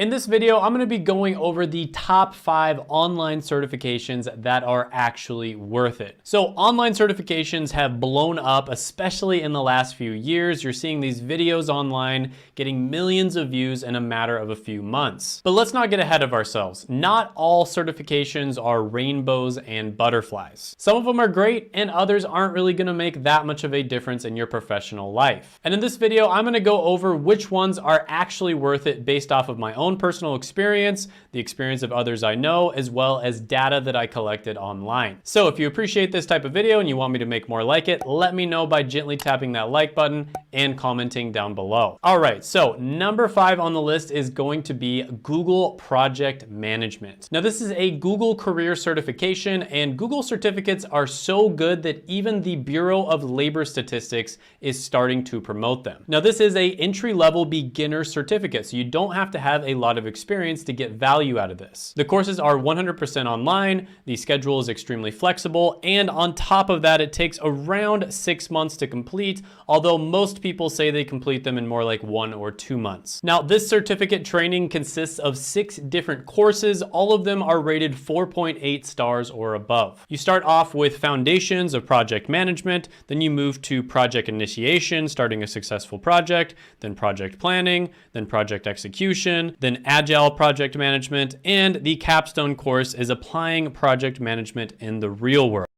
In this video, I'm gonna be going over the top 5 online certifications that are actually worth it. So online certifications have blown up, especially in the last few years. You're seeing these videos online getting millions of views in a matter of a few months. But let's not get ahead of ourselves. Not all certifications are rainbows and butterflies. Some of them are great and others aren't really gonna make that much of a difference in your professional life. And in this video, I'm gonna go over which ones are actually worth it based off of my own personal experience, the experience of others I know, as well as data that I collected online. So if you appreciate this type of video and you want me to make more like it, let me know by gently tapping that like button and commenting down below. All right, so number 5 on the list is going to be Google Project Management. Now this is a Google career certification, and Google certificates are so good that even the Bureau of Labor Statistics is starting to promote them. Now this is a entry-level beginner certificate, so you don't have to have a lot of experience to get value out of this. The courses are 100% online, the schedule is extremely flexible, and on top of that, it takes around 6 months to complete, although most people say they complete them in more like 1 or 2 months. Now, this certificate training consists of 6 different courses. All of them are rated 4.8 stars or above. You start off with foundations of project management, then you move to project initiation, starting a successful project, then project planning, then project execution, then agile project management, and the capstone course is applying project management in the real world.